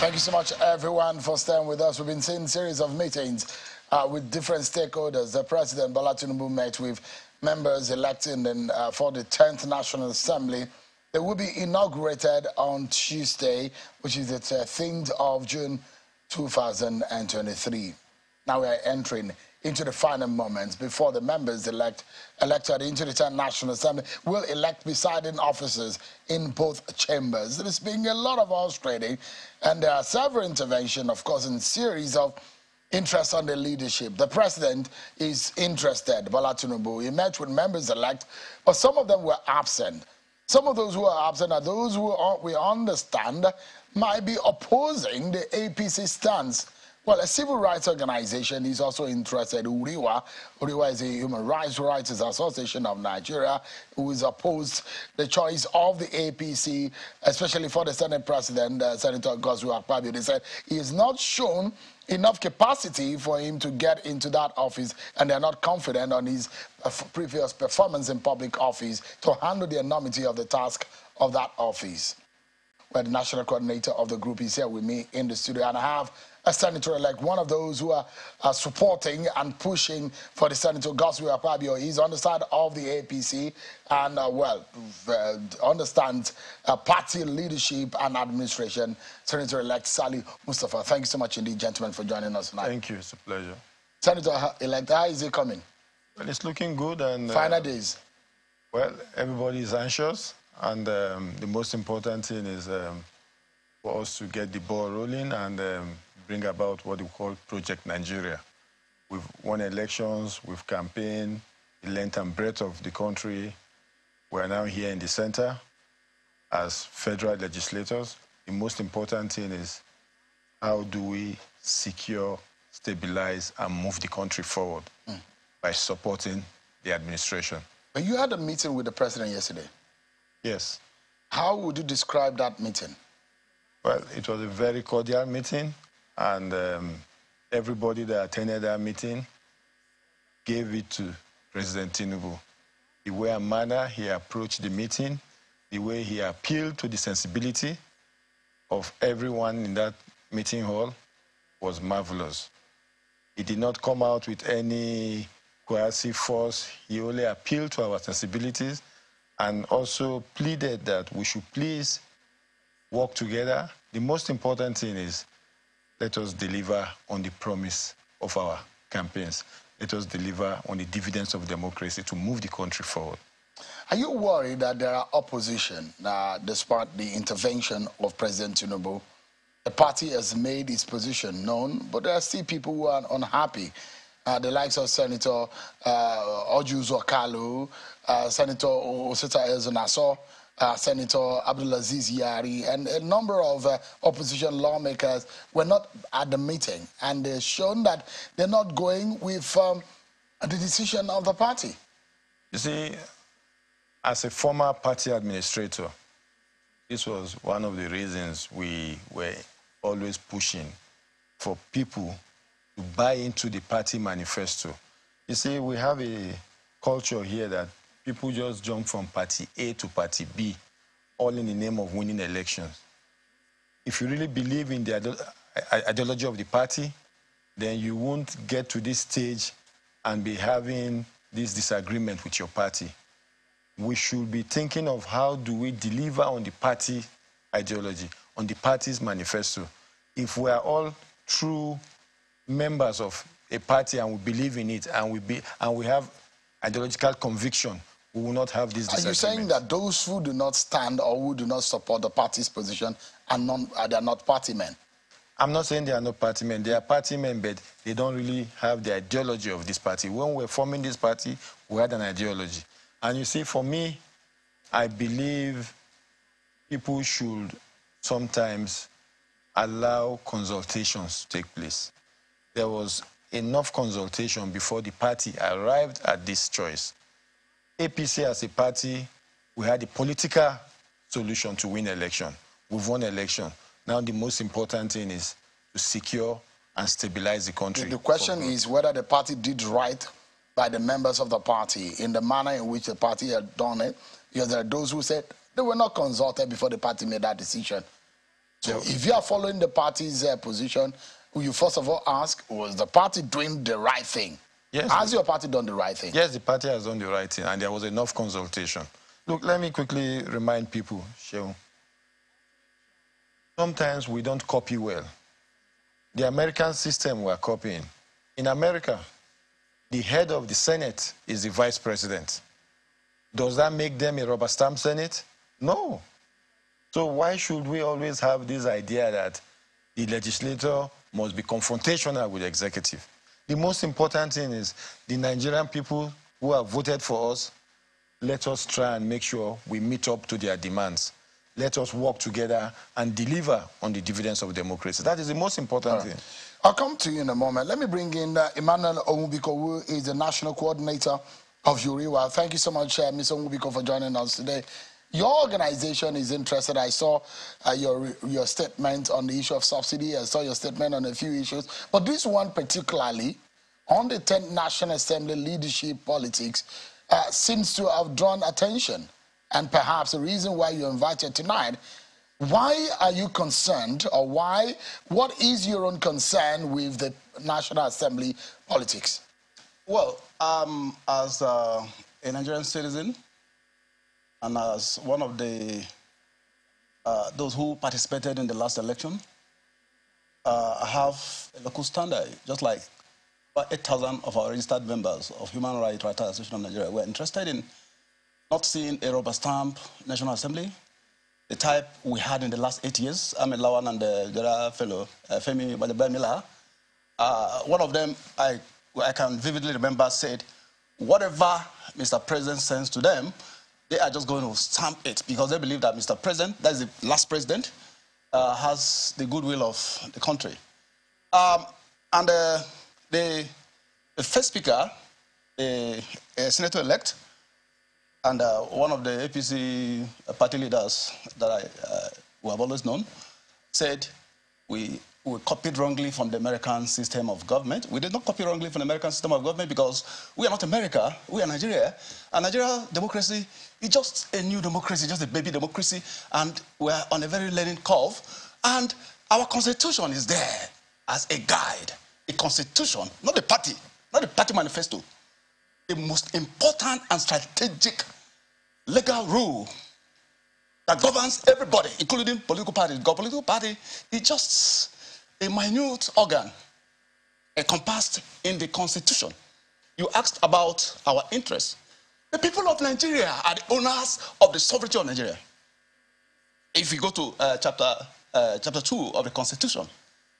Thank you so much, everyone, for staying with us. We've been seeing a series of meetings with different stakeholders. The President, Bola Tinubu, met with members elected for the 10th National Assembly. They will be inaugurated on Tuesday, which is the 13th of June, 2023. Now we are entering into the final moments before the members elected into the 10th National Assembly will elect presiding officers in both chambers. There's been a lot of horse trading, and there are several interventions, of course, in a series of interest on the leadership. The president is interested, Bola Tinubu. He met with members-elect, but some of them were absent. Some of those who are absent are those who we understand might be opposing the APC stance. Well, a civil rights organization is also interested. Uriwa is a human rights association of Nigeria, who is opposed the choice of the APC, especially for the Senate President, Senator Godswill Akpabio. They said he has not shown enough capacity for him to get into that office, and they're not confident on his previous performance in public office to handle the enormity of the task of that office. Well, the national coordinator of the group is here with me in the studio, and I have a senator-elect, one of those who are supporting and pushing for the Senator Godswill Akpabio. He's on the side of the APC and, understands party leadership and administration. Senator-elect Sali Mustafa, thank you so much indeed, gentlemen, for joining us tonight. Thank you. It's a pleasure. Senator-elect, how is it coming? Well, it's looking good. And final days. Well, everybody is anxious, and the most important thing is for us to get the ball rolling and bring about what we call Project Nigeria. We've won elections, we've campaigned the length and breadth of the country. We're now here in the center as federal legislators. The most important thing is how do we secure, stabilize, and move the country forward by supporting the administration. But you had a meeting with the president yesterday. Yes. How would you describe that meeting? Well, it was a very cordial meeting, and everybody that attended that meeting gave it to President Tinubu. The way and manner he approached the meeting, the way he appealed to the sensibility of everyone in that meeting hall was marvelous. He did not come out with any coercive force. He only appealed to our sensibilities and also pleaded that we should please work together. The most important thing is let us deliver on the promise of our campaigns. Let us deliver on the dividends of democracy to move the country forward. Are you worried that there are opposition despite the intervention of President Tinubu? The party has made its position known, but there are still people who are unhappy. The likes of Senator Ojuzo Kalu, Senator Osita Ezenaso, Senator Abdulaziz Yari, and a number of opposition lawmakers were not at the meeting, and they've shown that they're not going with the decision of the party. You see, as a former party administrator, this was one of the reasons we were always pushing for people to buy into the party manifesto. You see, we have a culture here that people just jump from party A to party B, all in the name of winning elections. If you really believe in the ideology of the party, then you won't get to this stage and be having this disagreement with your party. We should be thinking of how do we deliver on the party ideology, on the party's manifesto. If we are all true members of a party and we believe in it and we have ideological conviction, we will not have this disagreement. Are you saying that those who do not stand or who do not support the party's position they are not party men? I'm not saying they are not party men. They are party men, but they don't really have the ideology of this party. When we were forming this party, we had an ideology. And you see, for me, I believe people should sometimes allow consultations to take place. There was enough consultation before the party arrived at this choice. APC as a party, we had a political solution to win election. We've won election. Now the most important thing is to secure and stabilize the country. The question is whether the party did right by the members of the party in the manner in which the party had done it, because there are those who said they were not consulted before the party made that decision. So if you are following the party's position, you first of all ask, was the party doing the right thing? Yes. Has your party done the right thing? Yes, the party has done the right thing, and there was enough consultation. Look, let me quickly remind people, Shehu. Sometimes we don't copy well. The American system we're copying. In America, the head of the Senate is the vice president. Does that make them a rubber stamp Senate? No. So why should we always have this idea that the legislator must be confrontational with the executive? The most important thing is the Nigerian people who have voted for us, let us try and make sure we meet up to their demands. Let us work together and deliver on the dividends of democracy. That is the most important thing. I'll come to you in a moment. Let me bring in Emmanuel Onwubiko, who is the national coordinator of Yuriwa. Thank you so much, Ms. Onwubiko, for joining us today. Your organization is interested. I saw your statement on the issue of subsidy. I saw your statement on a few issues. But this one particularly, on the 10th National Assembly leadership politics, seems to have drawn attention. And perhaps the reason why you're invited tonight, why are you concerned, or what is your own concern with the National Assembly politics? Well, as a Nigerian citizen, and as one of the those who participated in the last election, I have a local standard, just like about 8,000 of our registered members of Human Rights Association of Nigeria were interested in not seeing a rubber stamp National Assembly, the type we had in the last 8 years. Ahmed Lawan and the other fellow, Femi Badebemila. One of them, I can vividly remember, said, whatever Mr. President sends to them, they are just going to stamp it because they believe that Mr. President, that is the last president, has the goodwill of the country. And the first speaker, the senator-elect, and one of the APC party leaders that who have always known, said we copied wrongly from the American system of government. We did not copy wrongly from the American system of government because we are not America, we are Nigeria. And Nigeria democracy is just a new democracy, just a baby democracy, and we are on a very learning curve. And our constitution is there as a guide, a constitution, not the party manifesto. The most important and strategic legal rule that governs everybody, including political parties. Because political party is just a minute organ encompassed in the Constitution. You asked about our interests. The people of Nigeria are the owners of the sovereignty of Nigeria. If you go to chapter 2 of the Constitution,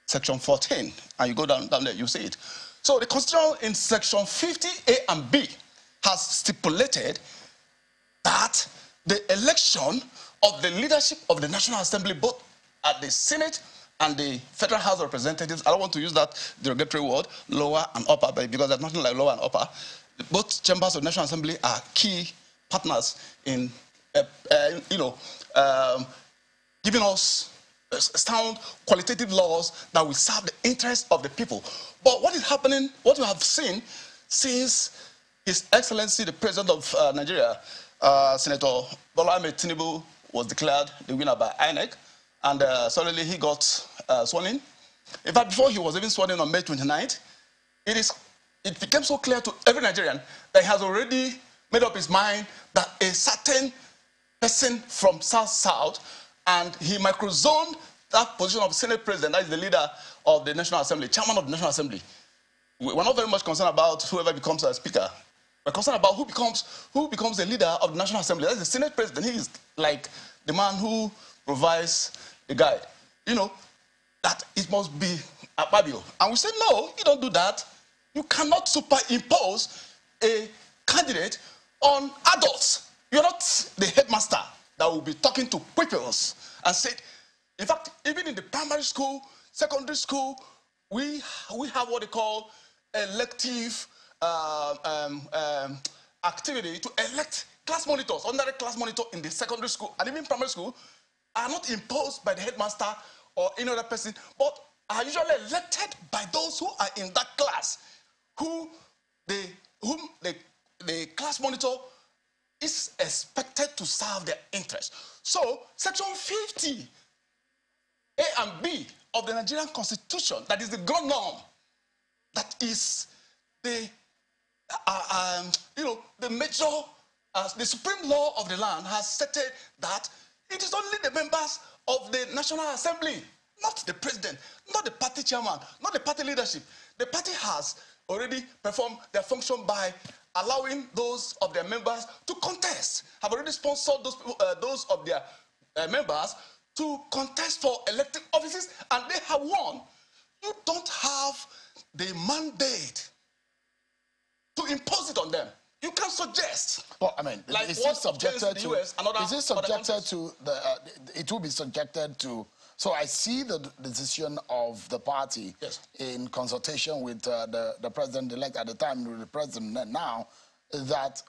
section 14, and you go down there, you see it. So the Constitution in section 50A and B has stipulated that the election of the leadership of the National Assembly, both at the Senate and the Federal House of Representatives, I don't want to use that derogatory word, lower and upper, because there's nothing like lower and upper. Both chambers of the National Assembly are key partners in, giving us sound qualitative laws that will serve the interests of the people. But what is happening, what we have seen since His Excellency, the President of Nigeria, Senator Bola Ahmed Tinubu, was declared the winner by INEC, and suddenly he got sworn in. In fact, before he was even sworn in on May 29th, it became so clear to every Nigerian that he has already made up his mind that a certain person from South, and he microzoned that position of Senate President, that is the leader of the National Assembly, chairman of the National Assembly. We're not very much concerned about whoever becomes a speaker. We're concerned about who becomes the leader of the National Assembly. That's the Senate President. He is like the man who provides the guide. You know, that it must be Akpabio. And we said, no, you don't do that. You cannot superimpose a candidate on adults. You're not the headmaster that will be talking to pupils and said, in fact, even in the primary school, secondary school, we have what they call elective activity to elect class monitors, ordinary class monitor in the secondary school and even primary school are not imposed by the headmaster or any other person, but are usually elected by those who are in that class, whom the class monitor is expected to serve their interests. So, Section 50A A and B of the Nigerian Constitution, that is the ground norm, that is the, the major, the supreme law of the land has stated that it is only the members of the National Assembly, not the president, not the party chairman, not the party leadership. The party has already performed their function by allowing those of their members to contest, have already sponsored those of their members to contest for elected offices, and they have won. You don't have the mandate to impose it on them. You can suggest. Well, I mean, like is this subjected to? US and other, is this subjected to the? It will be subjected to. So I see the decision of the party, yes, in consultation with the president-elect at the time, with the president now, that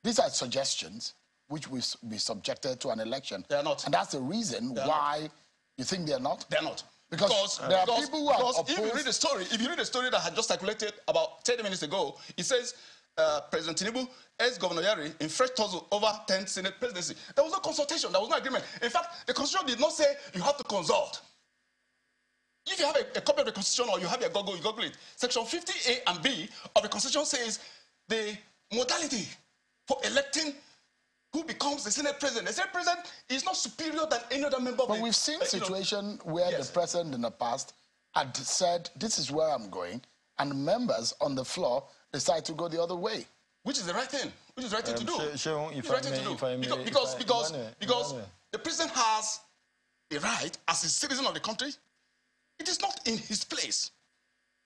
these are suggestions which will be subjected to an election. They are not. And that's the reason why you think they are not? They are not. Because there are people who are opposed. If you read the story that had just circulated about 30 minutes ago, it says President Tinubu, ex-Governor Yari, in fresh tussle over 10th Senate presidency. There was no consultation. There was no agreement. In fact, the Constitution did not say you have to consult. If you have a copy of the Constitution or you have your Google, you Google it. Section 50A and B of the Constitution says the modality for electing who becomes the Senate president. The Senate president is not superior than any other member of the... But we've seen a situation where yes, the president in the past had said, this is where I'm going, and members on the floor decide to go the other way. Which is the right thing. Which is the right thing to do. Because the president has a right as a citizen of the country. It is not in his place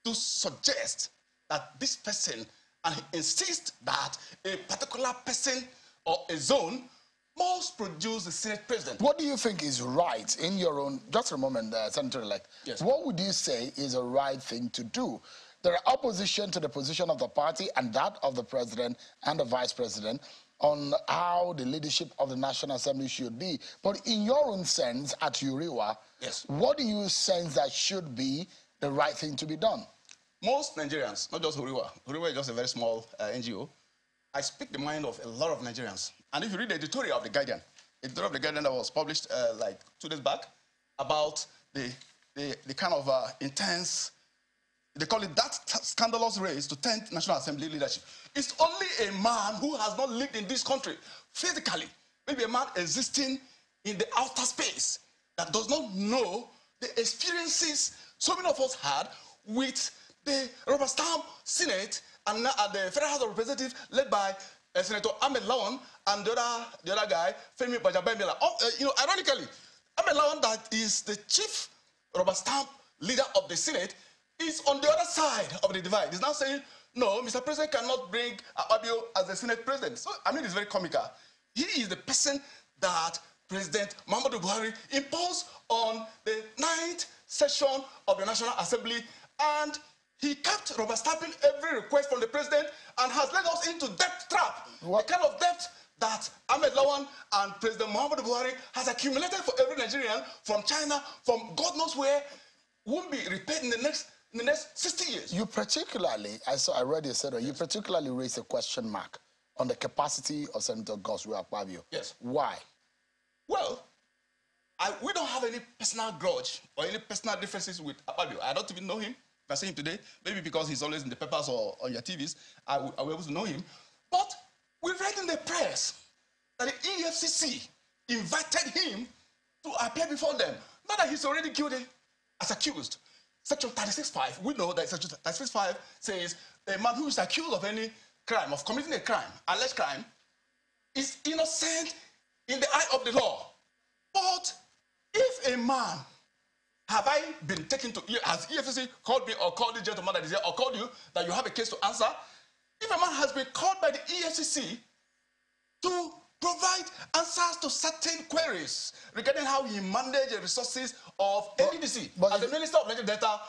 to suggest that this person, and he insists that a particular person or a zone must produce the Senate president. What do you think is right in your own, just a moment, Senator-elect, yes, what would you say is a right thing to do? There are opposition to the position of the party and that of the president and the vice president on how the leadership of the National Assembly should be. But in your own sense, at Uriwa, yes, what do you sense that should be the right thing to be done? Most Nigerians, not just Uriwa. Uriwa is just a very small NGO. I speak the mind of a lot of Nigerians. And if you read the editorial of The Guardian, that was published like 2 days back, about the kind of intense, they call it that scandalous race to 10th National Assembly leadership. It's only a man who has not lived in this country physically, maybe a man existing in the outer space, that does not know the experiences so many of us had with the rubber stamp Senate and the Federal House of Representatives led by Senator Ahmed Lawan and the other guy, Femi Bajabamila. Ironically, Ahmed Lawan, that is the chief rubber stamp leader of the Senate, is on the other side of the divide. He's now saying, no, Mr. President cannot bring Akpabio as the Senate president. So, I mean, it's very comical. He is the person that President Muhammadu Buhari imposed on the 9th session of the National Assembly, and he kept rubber stamping every request from the president and has led us into debt trap. What? The kind of debt that Ahmed Lawan and President Muhammadu Buhari has accumulated for every Nigerian from China, from God knows where, won't be repaid in the next 60 years. You particularly, I read you said, you particularly raised a question mark on the capacity of Senator Godswill Akpabio. Yes. Why? Well, we don't have any personal grudge or any personal differences with Akpabio. I don't even know him. If I see him today, maybe because he's always in the papers or on your TVs, I will be able to know him. But we read in the press that the EFCC invited him to appear before them. Not that he's already guilty as accused. Section 36.5, we know that Section 36.5 says a man who is accused of any crime, of committing a crime, alleged crime, is innocent in the eye of the law. But if a man, have I been taken to, has EFCC called me or called the gentleman that is here or called you that you have a case to answer? If a man has been called by the EFCC to provide answers to certain queries regarding how he managed the resources of NDDC as the Minister of National Data,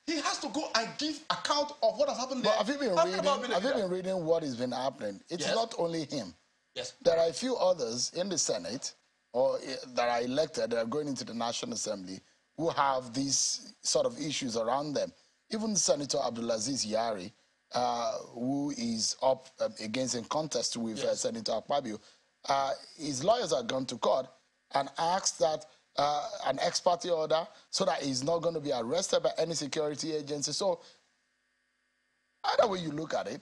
he has to go and give account of what has happened there. Have you been reading what has been happening? It's not only him. Yes. There are a few others in the Senate or that are elected, that are going into the National Assembly, who have these sort of issues around them. Even Senator Abdulaziz Yari, who is up against in contest with Senator Akpabio, his lawyers have gone to court and asked that an ex parte order so that he's not going to be arrested by any security agency. So either way you look at it,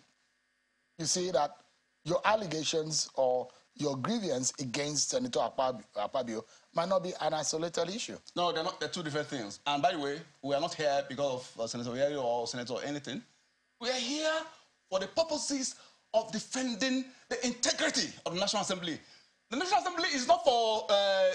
you see that your allegations or your grievance against Senator Akpabio might not be an isolated issue. No, they're not. They're two different things. And by the way, we are not here because of Senator Yeri or Senator anything. We are here for the purposes of defending the integrity of the National Assembly. The National Assembly is not for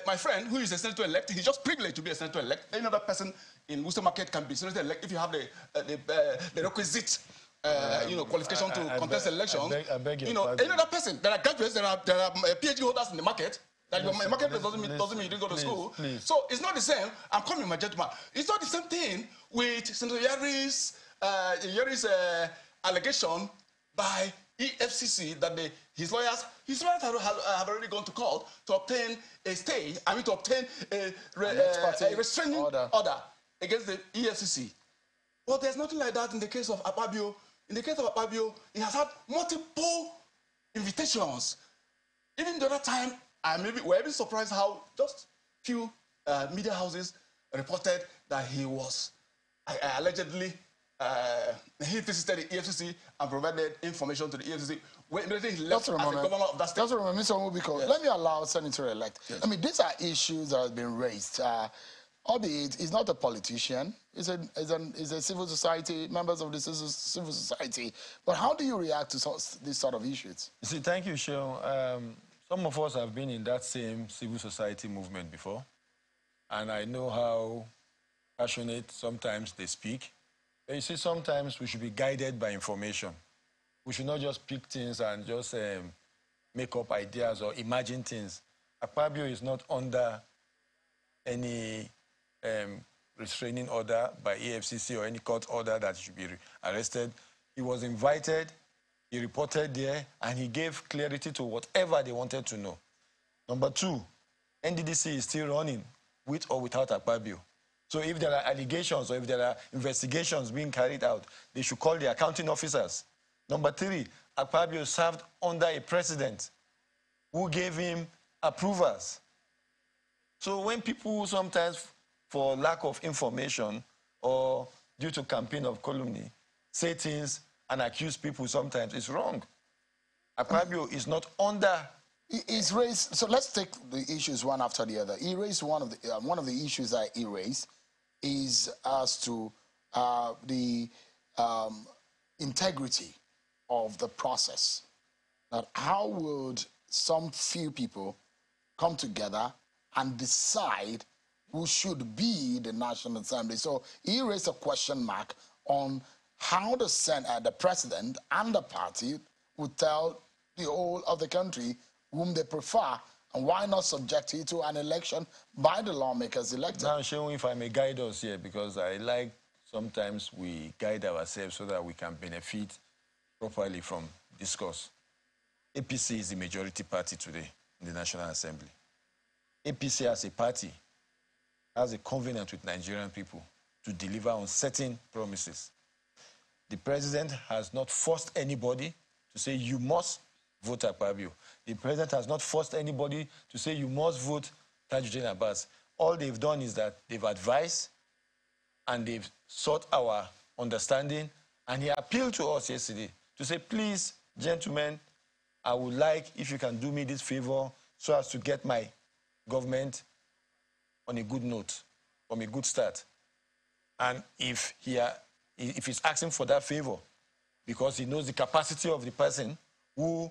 my friend who is a senator-elect. He's just privileged to be a senator-elect. Any other person in Worcester Market can be senator-elect if you have the requisite qualification to contest election. I beg your pardon. Any other person, there are graduates, there are PhD holders in the market. That your marketplace doesn't mean you didn't go to school. Please. So it's not the same. I'm coming, my gentleman. It's not the same thing with Senator Yeri's allegation by EFCC that his lawyers have already gone to court to obtain a stay. To obtain a restraining order against the EFCC. But there's nothing like that in the case of Akpabio. In the case of Akpabio, he has had multiple invitations. Even the other time, we're even surprised how just few media houses reported that he was allegedly he visited the EFCC and provided information to the EFCC when he left as the governor of that state. That's right, Mr. Mubiko. Yes. Let me allow Senator-elect. Yes. I mean, these are issues that have been raised. Albeit, he's not a politician. He's a civil society, members of the civil society. But how do you react to these sort of issues? You see, thank you, Sean. Some of us have been in that same civil society movement before. And I know how passionate sometimes they speak. But you see, sometimes we should be guided by information. We should not just pick things and just make up ideas or imagine things. Akpabio is not under any restraining order by EFCC or any court order that he should be arrested. He was invited, he reported there, and he gave clarity to whatever they wanted to know. Number two, NDDC is still running with or without Akpabio. So if there are allegations or if there are investigations being carried out, they should call the accounting officers. Number three, Akpabio served under a president who gave him approvals. So when people sometimes, for lack of information or due to campaign of calumny, say things and accuse people sometimes, it's wrong. Akpabio is not under... He's raised... So let's take the issues one after the other. He raised one of the issues that he raised is as to the integrity of the process. That how would some few people come together and decide who should be the National Assembly? So he raised a question mark on how the president and the party would tell the whole of the country whom they prefer, and why not subject it to an election by the lawmakers elected? Now, Sean, if I may guide us here, because I like sometimes we guide ourselves so that we can benefit properly from discourse. APC is the majority party today in the National Assembly. APC as a party has a covenant with Nigerian people to deliver on certain promises. The president has not forced anybody to say you must vote Akpabio. The president has not forced anybody to say you must vote Tajuddin Abbas. All they've done is that they've advised and they've sought our understanding, and he appealed to us yesterday to say, please, gentlemen, I would like if you can do me this favor so as to get my government on a good note, from a good start. And if he's asking for that favor, because he knows the capacity of the person who,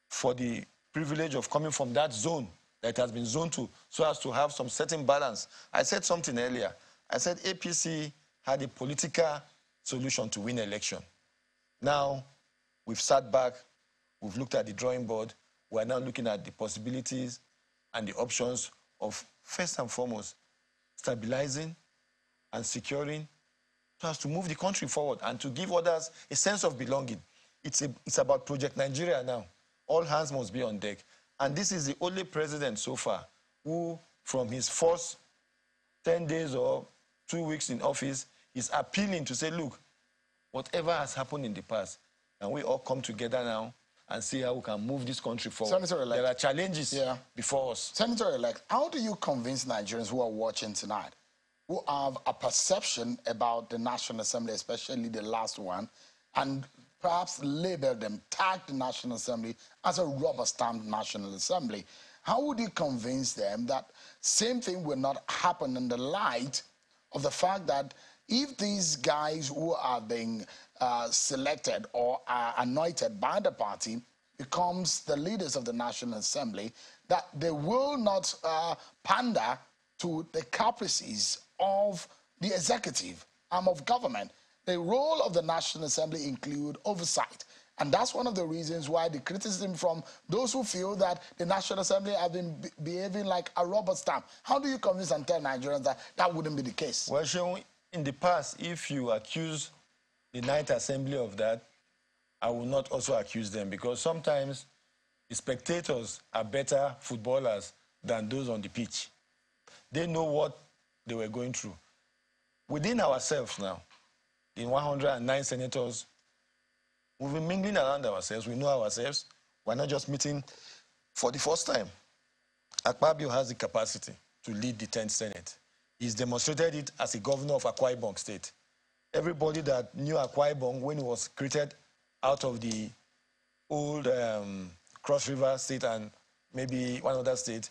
for the privilege of coming from that zone that has been zoned to, so as to have some certain balance. I said something earlier. I said APC had a political solution to win election. Now, we've sat back, we've looked at the drawing board, we're now looking at the possibilities and the options of, first and foremost, stabilizing and securing so as to move the country forward and to give others a sense of belonging. It's about Project Nigeria now. All hands must be on deck. And this is the only president so far who, from his first 10 days or 2 weeks in office, is appealing to say, look, whatever has happened in the past, and we all come together now and see how we can move this country forward. Senator-elect, there are challenges before us. Senator-elect, how do you convince Nigerians who are watching tonight, who have a perception about the National Assembly, especially the last one, and perhaps label them, tag the National Assembly as a rubber-stamped National Assembly? How would you convince them that same thing will not happen in the light of the fact that if these guys who are being selected or are anointed by the party becomes the leaders of the National Assembly, that they will not pander to the caprices of the executive arm of government? The role of the National Assembly include oversight. And that's one of the reasons why the criticism from those who feel that the National Assembly have been behaving like a rubber stamp. How do you convince and tell Nigerians that that wouldn't be the case? Well, Sean, in the past, if you accuse the Ninth Assembly of that, I will not also accuse them, because sometimes the spectators are better footballers than those on the pitch. They know what they were going through. Within ourselves now, in 109 senators, we've been mingling around ourselves. We know ourselves. We're not just meeting for the first time. Akpabio has the capacity to lead the 10th Senate. He's demonstrated it as a governor of Akwa Ibom State. Everybody that knew Akwa Ibom when it was created out of the old Cross River State and maybe one other state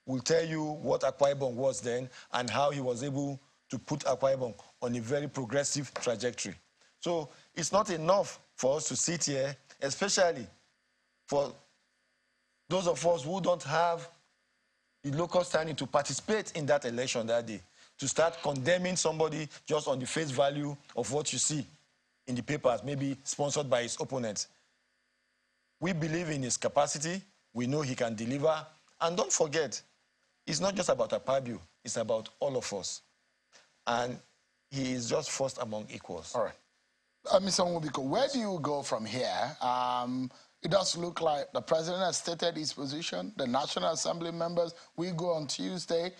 will tell you what Akwa Ibom was then and how he was able to put Akwa Ibom on a very progressive trajectory. So it's not enough for us to sit here, especially for those of us who don't have the local standing to participate in that election that day, to start condemning somebody just on the face value of what you see in the papers, maybe sponsored by his opponents. We believe in his capacity. We know he can deliver. And don't forget, it's not just about Akpabio. It's about all of us. And he is just first among equals. All right. Mr. Nwubiko, where do you go from here? It does look like the president has stated his position. The National Assembly members will go on Tuesday.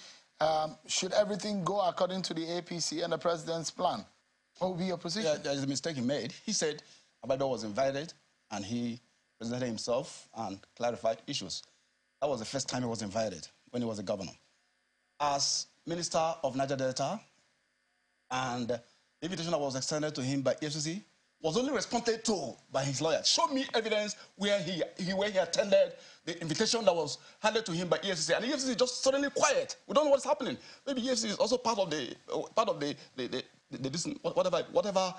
Should everything go according to the APC and the president's plan? What will be your position? Yeah, there's a mistake he made. He said Akpabio was invited and he presented himself and clarified issues. That was the first time he was invited, when he was a governor. As Minister of Niger Delta, and the invitation that was extended to him by EFCC was only responded to by his lawyer. Show me evidence where he attended the invitation that was handed to him by EFCC, and the EFCC is just suddenly quiet. We don't know what's happening. Maybe EFCC is also part of whatever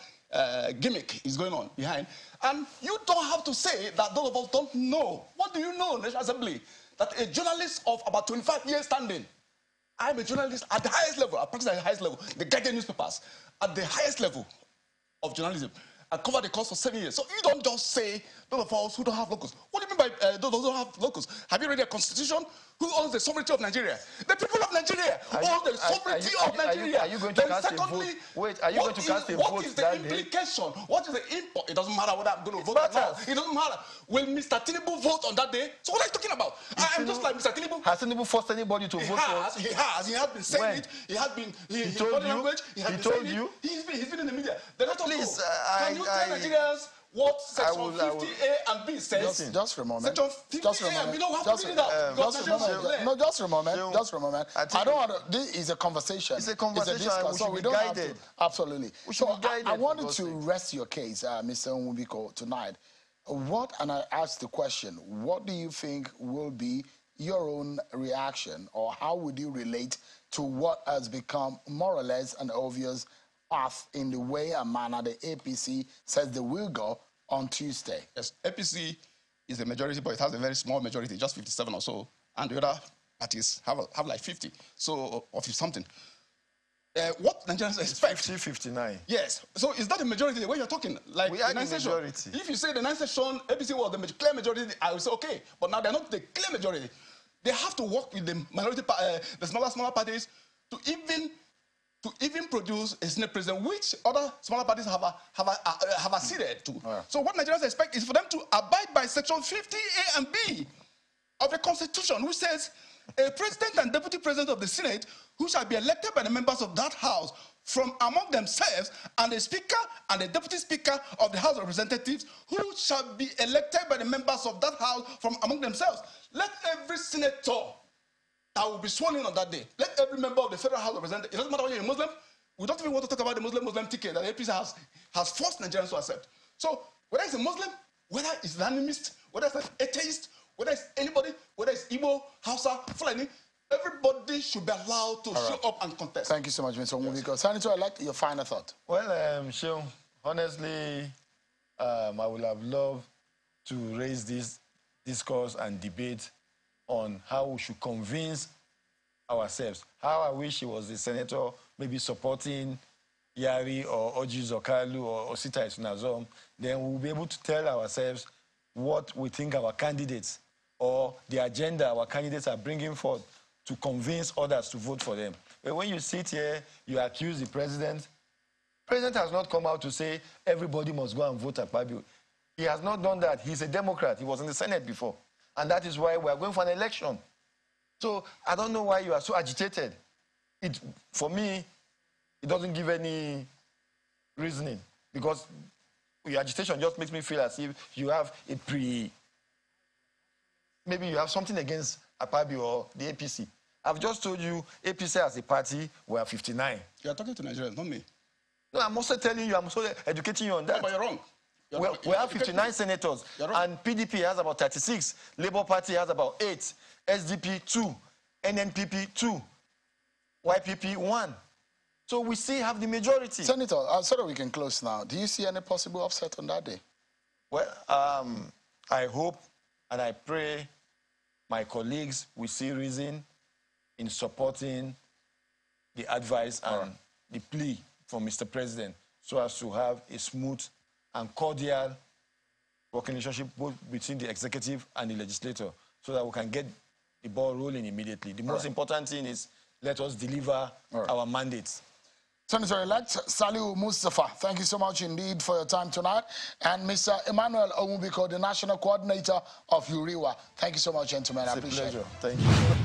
gimmick is going on behind. And you don't have to say that those of us don't know. What do you know, National Assembly? That a journalist of about 25 years standing, I'm a journalist at the highest level, I practice at the highest level, the Guardian newspapers, at the highest level of journalism. I covered the course for 7 years. So you don't just say those of us who don't have locals. What do you mean by those who don't have locals? Have you read a constitution? Who owns the sovereignty of Nigeria? The people of Nigeria own the sovereignty of Nigeria. Are you going to cast a vote? Wait, are you going to cast a vote? What is the implication? What is the import? It doesn't matter whether I'm going to vote or not. It doesn't matter. Will Mr. Tinubu vote on that day? So what are you talking about? I'm just like Mr. Tinubu. Has Tinubu forced anybody to vote for? He has. He has been saying it. He has been. He told you. He told you. He's been in the media. Please, can you tell Nigerians what section 50A and B says? Just for a moment. Section 50A and B. No, have to read it out. Just for a moment. Just for a moment. I don't want to. This is a conversation. It's a conversation. It's a discussion. So we don't have to. Absolutely. So I wanted to rest your case, Mr. Nwubiko, tonight. And I asked the question, what do you think will be your own reaction, or how would you relate to what has become more or less an obvious path in the way and manner the APC says they will go on Tuesday? Yes, APC is a majority, but it has a very small majority, just 57 or so, and the other parties have like 50, so or something. What Nigerians expect? 50, 59. Yes. So is that a majority the way you're talking? Like we are the majority. If you say the 9th session, APC was the clear majority, I will say okay. But now they're not the clear majority. They have to work with the minority, the smaller parties to even produce a Senate president, which other smaller parties have acceded to. Yeah. So what Nigerians expect is for them to abide by section 50A and B of the Constitution, which says a president and deputy president of the Senate who shall be elected by the members of that house from among themselves, and the Speaker and the Deputy Speaker of the House of Representatives, who shall be elected by the members of that House from among themselves. Let every senator that will be sworn in on that day, let every member of the Federal House of Representatives, it doesn't matter whether you're a Muslim, we don't even want to talk about the Muslim ticket that the APC has forced Nigerians to accept. So whether it's a Muslim, whether it's an animist, whether it's an atheist, whether it's anybody, whether it's Igbo, Hausa, Fulani, everybody should be allowed to show up and contest. Thank you so much, Mr. Omubiko. Senator-elect, your final thought. Well, Seun, honestly, I would have loved to raise this discourse and debate on how we should convince ourselves. How I wish he was the senator, maybe supporting Yari or Oji Zokalu or Osita Isunazom, then we'll be able to tell ourselves what we think our candidates or the agenda our candidates are bringing forth to convince others to vote for them. But when you sit here, you accuse the president. The president has not come out to say everybody must go and vote Akpabio. He has not done that. He's a Democrat. He was in the Senate before. And that is why we are going for an election. So I don't know why you are so agitated. For me, it doesn't give any reasoning, because your agitation just makes me feel as if you have maybe you have something against Akpabio or the APC. I've just told you, APC as a party, we are 59. You are talking to Nigerians, not me. No, I'm also telling you, I'm also educating you on that. No, but you're wrong. We have 59 senators, and PDP has about 36, Labour Party has about 8, SDP 2, NNPP 2, YPP 1. So we still have the majority. Senator, so that we can close now, do you see any possible offset on that day? Well, I hope and I pray my colleagues will see reason in supporting the advice and the plea from Mr. President, so as to have a smooth and cordial working relationship both between the executive and the legislature, so that we can get the ball rolling immediately. The most important thing is let us deliver our mandates. Senator-elect Saliu Mustafa, thank you so much indeed for your time tonight. And Mr. Emmanuel Omubiko, the National Coordinator of URIWA. Thank you so much, gentlemen. I appreciate it. It's a pleasure. Thank you.